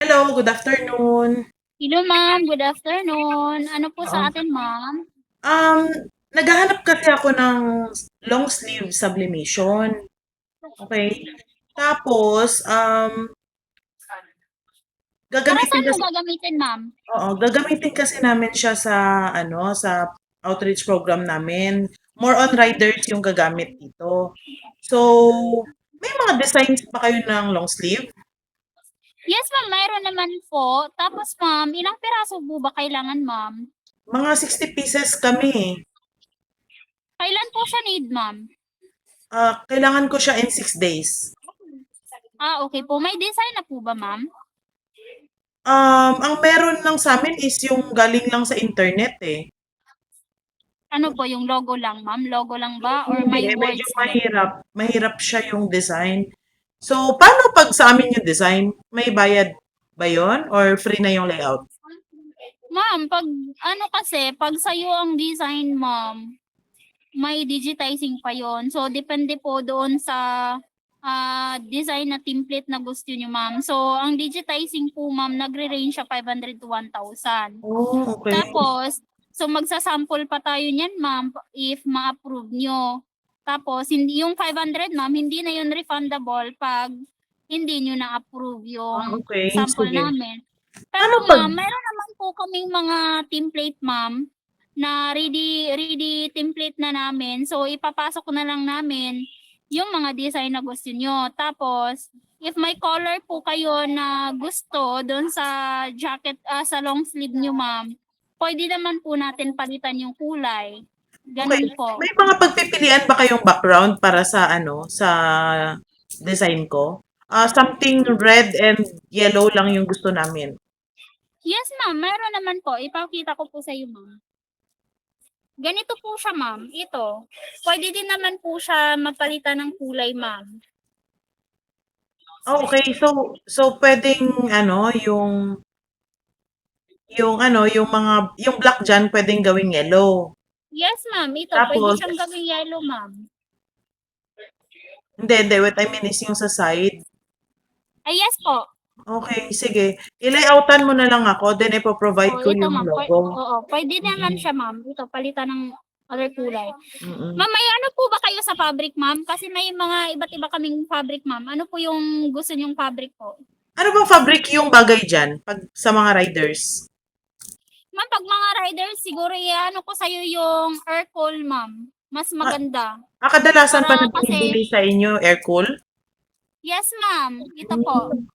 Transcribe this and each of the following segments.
Hello, good afternoon. Hello ma'am, good afternoon. Ano po Oo. sa atin ma'am? Um, Naghahanap kasi ako ng long sleeve sublimation. Okay. Tapos, Para gagamitin saan mo kasi, gagamitin ma'am? gagamitin kasi namin siya sa, sa outreach program namin. More on riders yung gagamit dito. So, may mga designs pa kayo ng long sleeve? Yes ma'am, mayroon naman po. Tapos ma'am, ilang piraso po ba kailangan ma'am? Mga 60 pieces kami. Kailan po siya need ma'am? Kailangan ko siya in 6 days. Okay po. May design na po ba ma'am? Ang meron lang sa amin is yung galing lang sa internet eh. Ano po, yung logo lang ma'am? Logo lang ba or Hindi may eh, medyo words din? mahirap. Mahirap siya yung design. So, paano pag sa amin yung design? May bayad ba yun? Or free na yung layout? Ma'am, pag ano kasi, pag sa'yo ang design ma'am, may digitizing pa yon. So, depende po doon sa design na template na gusto niyo, ma'am. So, ang digitizing po, ma'am, nagre-range siya 500 to 1,000. Oh, okay. Tapos, so magsasample pa tayo niyan, ma'am, if ma-approve nyo. Tapos, hindi yung 500, ma'am, hindi na yun refundable pag hindi nyo na-approve yung Okay. sample Sige. namin. Pero Paano pag... ma'am, meron naman po kaming mga template, ma'am, na ready template na namin. So, ipapasok na lang namin yung mga design na gusto nyo. Tapos, if may color po kayo na gusto doon sa jacket, sa long sleeve nyo, ma'am, pwede naman po natin palitan yung kulay. Okay. Ganun po. May mga pagpipilian ba kayong background para sa sa design ko? Something red and yellow lang yung gusto namin. Yes, ma'am. Meron naman po. Ipakita ko po sa iyo, ma'am. Ganito po siya, ma'am. Ito. Pwede din naman po siya mapalitan ng kulay, ma'am. Okay. So pwedeng yung mga yung black diyan pwedeng gawing yellow. Yes, ma'am. Ito. Pwede Tapos siyang gawing yellow, ma'am. hindi, what I mean is yung sa side. Ay, yes po. Okay, sige. I-layoutan mo na lang ako, then ipo-provide ko Ito yung ma'am, logo. oo, pwede naman Mm, siya ma'am. Ito, palitan ng other kulay. mm. Ma'am, may ano po ba kayo sa fabric ma'am? Kasi may mga iba't iba kaming fabric ma'am. Ano po yung gusto niyong fabric po? Ano bang fabric yung bagay diyan pag sa mga riders? Ma'am, pag mga riders, siguro ano ko sa'yo yung air cool ma'am. Mas Ah, maganda. Kadalasan pa Para na kasi, binibili sa inyo air-cool? yes ma'am, ito po. Hmm.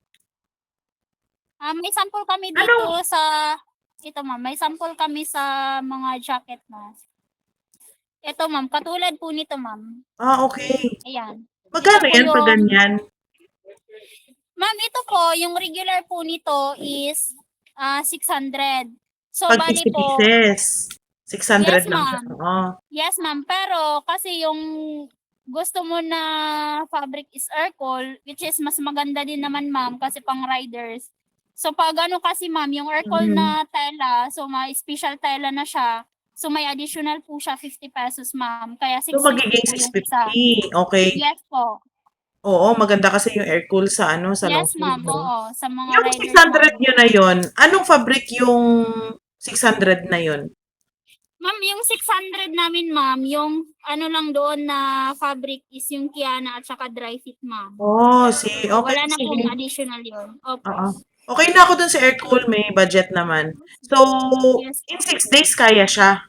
May sample kami dito Anong sa, ito ma'am, may sample kami sa mga jacket na. Ito ma'am, katulad po nito ma'am. okay. Ayan. Ito Magkano po yan 'pag yung, ganyan? ma'am, ito po, yung regular po nito is 600. So, 'Pag bali 60 po, pieces, 600 yes lang siya, ma'am. oo. Yes ma'am. Pero kasi yung gusto mo na fabric is aircall, which is mas maganda din naman ma'am kasi pang riders. So, pag ano kasi ma'am, yung aircall Mhm. na tela, so may special tela na siya. So, may additional po siya 50 pesos ma'am. Kaya So 650 magiging po yung isa. 650, okey. Yes po. Oo, maganda kasi yung air-cool sa sa long Yes sleeve ma'am, 'no? oo. Sa mga Yung riders 600 namin. niyo na yun, anong fabric yung 600 na yun? Ma'am, yung 600 namin, ma'am, yung ano lang doon na fabric is yung Kiana at saka dry fit, ma'am. Oh, okay, Wala na sige. pong additional yun. Opo. Oo. Okay na ako dun sa air-cool, may budget naman. So, Yes in po. 6 days kaya siya?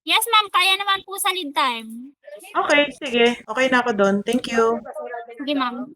Yes, ma'am, kaya naman po sa lead time. Okay, sige. Okay na ako dun. Thank you. Sige, ma'am.